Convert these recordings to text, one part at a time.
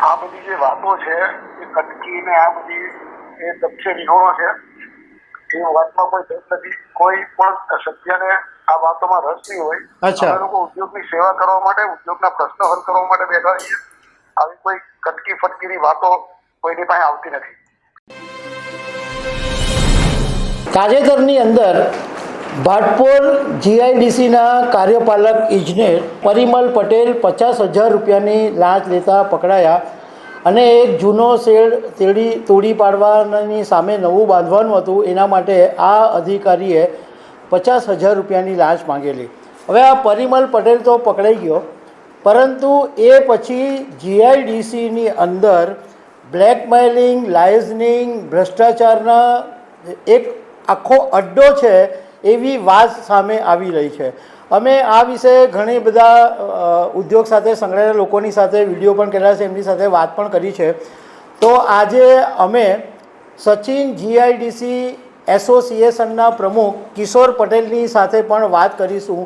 આ બધી જે વાતો છે એ કટકી ને આ બધી એ દક્ષે વિહોણો છે એ વાતમાં કોઈ દસ નથી. કોઈ પણ સભ્યને આ વાતોમાં રસ નહીં હોય. અમે લોકો ઉદ્યોગની સેવા કરવા માટે, ઉદ્યોગના પ્રશ્નો હલ કરવા માટે બેઠા છીએ. આવી કોઈ કટકી ફટકીની વાતો કોઈની પાસે આવતી નથી. તાજેતરની અંદર ભાટપોર જીઆઈડીસીના કાર્યપાલક ઇજનેર પરિમલ પટેલ 50,000 રૂપિયાની લાંચ લેતા પકડાયા અને એક જૂનો શેડ તોડી પાડવાની સામે નવું બાંધવાનું હતું. એના માટે આ અધિકારીએ 50,000 રૂપિયાની લાંચ માંગેલી. હવે આ પરિમલ પટેલ તો પકડાઈ ગયો, પરંતુ એ પછી જીઆઈડીસીની અંદર બ્લેકમેલિંગ, લાયઝનિંગ, ભ્રષ્ટાચારના એક આખો અડ્ડો છે એવી વાત સામે આવી રહી છે. અમે આ વિશે ઘણી બધા ઉદ્યોગ સાથે સંકળાયેલા લોકોની સાથે વિડીયો પણ કરેલા છે, એમની સાથે વાત પણ કરી છે. તો આજે અમે સચિન જીઆઈડીસી એસોસિએશનના પ્રમુખ કિશોર પટેલની સાથે પણ વાત કરીશું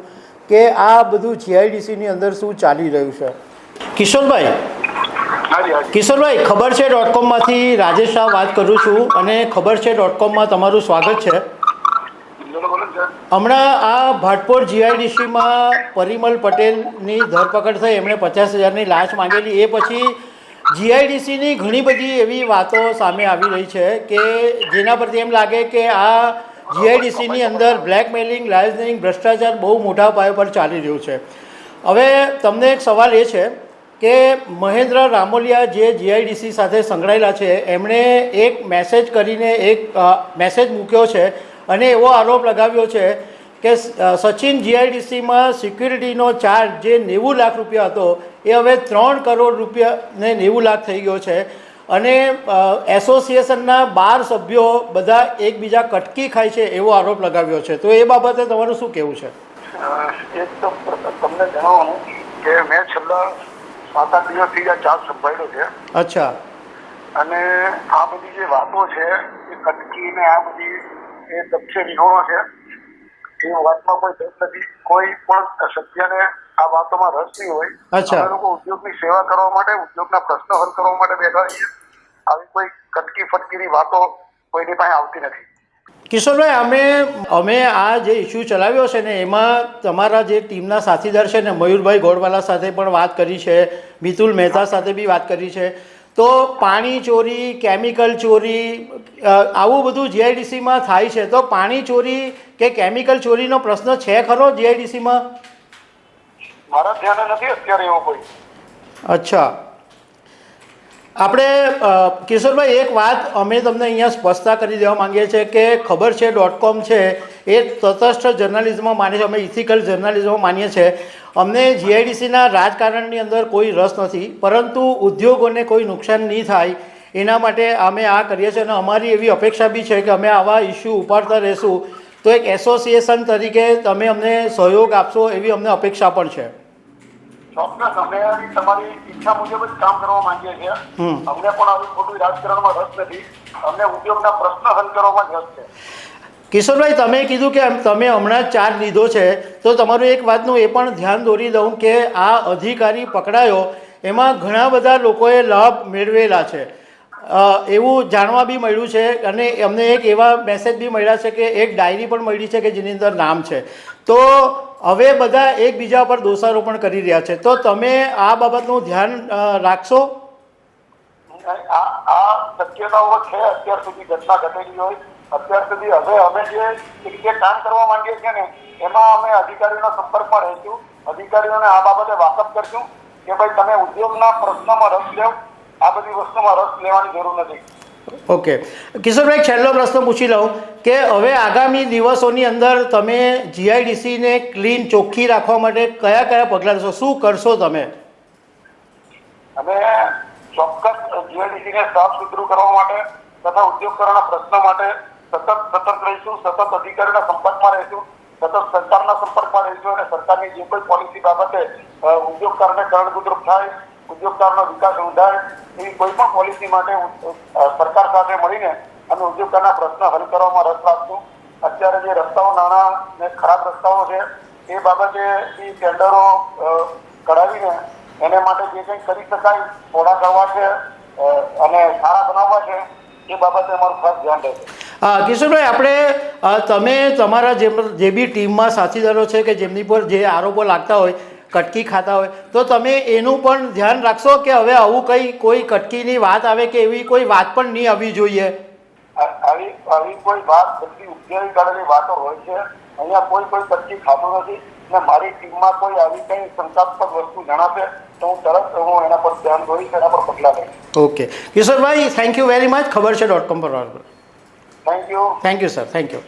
કે આ બધું જીઆઈડીસીની અંદર શું ચાલી રહ્યું છે. કિશોરભાઈ, ખબર છે .comમાંથી રાજેશ શાહ વાત કરું છું અને ખબર છે .comમાં તમારું સ્વાગત છે. હમણાં આ ભાટપોર જીઆઈડીસીમાં પરિમલ પટેલની ધરપકડ થઈ, એમણે 50,000ની લાંચ માંગેલી. એ પછી જીઆઈડીસીની ઘણી બધી એવી વાતો સામે આવી રહી છે કે જેના પરથી એમ લાગે કે આ જીઆઈડીસીની અંદર બ્લેકમેલિંગ, લાયઝનિંગ, ભ્રષ્ટાચાર બહુ મોટા પાયા પર ચાલી રહ્યું છે. હવે તમને એક સવાલ એ છે કે મહેન્દ્ર રામોલિયા જે જીઆઈડીસી સાથે સંકળાયેલા છે, એમણે એક મેસેજ કરીને એક મેસેજ મૂક્યો છે અને એવો આરોપ લગાવ્યો છે કે સચિન જીઆઈડીસીમાં સિક્યુરિટીનો ચાર્જ જે 90 લાખ રૂપિયા હતો એ હવે 3 કરોડ રૂપિયા ને 90 લાખ થઈ ગયો છે અને એસોસિએશનના 12 સભ્યો બધા એકબીજા કટકી ખાય છે એવો આરોપ લગાવ્યો છે. તો એ બાબતે તમારું શું કહેવું છે? એક તો તમને જણાવવાનું કે મેં છેલ્લા 7-8 દિવસથી આ ચાર્જ સંભાળ્યો છે. અચ્છા. અને આ બધી જે વાતો છે એ કટકી ને આ બધી એ દક્ષે વિહોણો છે એ વાતમાં કોઈ દસ નથી. કોઈ પણ સભ્યને આ વાતોમાં રસ નહીં હોય. અમે લોકો ઉદ્યોગની સેવા કરવા માટે, ઉદ્યોગના પ્રશ્નો હલ કરવા માટે બેઠા છીએ. આવી કોઈ કટકી ફટકીની વાતો કોઈની પાસે આવતી નથી. કિશોરભાઈ, અમે આ જે ઇસ્યુ ચલાવ્યો છે ને એમાં તમારા જે ટીમના સાથીદાર છે ને મયુરભાઈ ગોળવાલા સાથે પણ વાત કરી છે, મિતુલ મહેતા સાથે બી વાત કરી છે. તો પાણી ચોરી, કેમિકલ ચોરી, આવું બધું જીઆઈડીસીમાં થાય છે. તો પાણી ચોરી કે કેમિકલ ચોરીનો પ્રશ્ન છે ખરો જીઆઈડીસીમાં? મારા ધ્યાને નથી અત્યારે એવો કોઈ. અચ્છા. આપણે કિશોરભાઈ એક વાત અમે તમને અહીંયા સ્પષ્ટતા કરી દેવા માંગીએ છીએ કે ખબર છે .com છે એ તટસ્થ જર્નલિઝમમાં માને છે, અમે ઇથિકલ જર્નલિઝમમાં માનીએ છીએ. અમને જીઆઈડીસીના રાજકારણની અંદર કોઈ રસ નથી, પરંતુ ઉદ્યોગોને કોઈ નુકસાન નહીં થાય એના માટે અમે આ કરીએ છીએ અને અમારી એવી અપેક્ષા બી છે કે અમે આવા ઇસ્યુ ઉપાડતા રહીશું. તો એક એસોસિએશન તરીકે તમે અમને સહયોગ આપશો એવી અમને અપેક્ષા પણ છે. ચોક્કસ, અમે તમારી ઈચ્છા મુજબ જ કામ કરવા માંગીએ છીએ. અમને પણ આવી ખોટી રાજકારણમાં રસ નથી. અમને ઉદ્યોગના પ્રશ્ન હલ કરવામાં જ રસ છે. કિશોરભાઈ, તમે કીધું કે તમે હમણાં જ ચાર્જ લીધો છે, તો તમારું એક વાતનું એ પણ ધ્યાન દોરી દઉં કે આ અધિકારી પકડાયો એમાં ઘણા બધા લોકોએ લાભ મેળવેલા છે એવું જાણવા બી મળ્યું છે. અને અમને એક એવા મેસેજ બી મળ્યા છે કે એક ડાયરી પણ મળી છે કે જેની અંદર નામ છે. તો હવે બધા એકબીજા પર દોષારોપણ કરી રહ્યા છે. તો તમે આ બાબતનું ધ્યાન રાખશો? આ શક્યતાઓ છે. અત્યાર સુધી ઘટના ઘટેલી હોય, અત્યાર સુધી હવે અમે જે રીતે કામ કરવા માંગીએ છીએ ને એમાં અમે અધિકારીઓના સંપર્કમાં રહીશું. અધિકારીઓને આ બાબતે વાકેફ કરશું કે ભાઈ તમે ઉદ્યોગના પ્રશ્નોમાં રસ લેવ, આ બધી વસ્તુમાં રસ લેવાની જરૂર નથી. ઓકે કિશોરભાઈ, છેલ્લો પ્રશ્ન પૂછી લઉં કે હવે આગામી દિવસોની અંદર તમે જીઆઈડીસીને ક્લીન, ચોખ્ખી રાખવા માટે કયા કયા પગલાં લેશો? શું કરશો તમે? અમે ચોક્કસ જીઆઈડીસીને સાફ સુથરું કરવા માટે તથા ઉદ્યોગકારોના પ્રશ્નો માટે સતત રહીશું, સતત અધિકારીના સંપર્કમાં રહીશું, સતત સરકારના સંપર્કમાં રહીશું અને સરકારની જે કોઈ પોલિસી બાબતે ઉદ્યોગકારોને કારણભૂતરૂપ થાય, ઉદ્યોગકારનો વિકાસ ઊંધાય એવી કોઈ પણ પોલિસી માટે સરકાર સાથે મળીને અમે ઉદ્યોગકારના પ્રશ્ન હલ કરવામાં રસ રાખશું. અત્યારે જે રસ્તાઓ નાના ને ખરાબ રસ્તાઓ છે એ બાબતે ટેન્ડરો કઢાવીને એને માટે જે કંઈ કરી શકાય થોડા કરવા છે અને સારા બનાવવા છે એ બાબતે અમારું ખાસ ધ્યાન રહેશે. કિશોરભાઈ, આપણે તમે તમારા જે બી ટીમમાં સાથીદારો છે કે જેમની પર જે આરોપો લાગતા હોય, કટકી ખાતા હોય, તો તમે એનું પણ ધ્યાન રાખશો કે હવે આવું કોઈ કટકીની વાત આવે કે એવી કોઈ વાત પણ નહીં આવવી જોઈએ? આવી કોઈ વાત બધી ઉકેલી કાઢેલી વાતો હોય છે. અહીંયા કોઈ કટકી ખાતું નથી ને મારી ટીમમાં કોઈ આવી કંઈ શંકાસ્પદ વસ્તુ જણાશે તો હું એના પર ધ્યાન દોરીશ, એના પર પગલાં લઈશ. Okay Kishorbhai, thank you very much. ખબર છે .com પર. Thank you sir, thank you.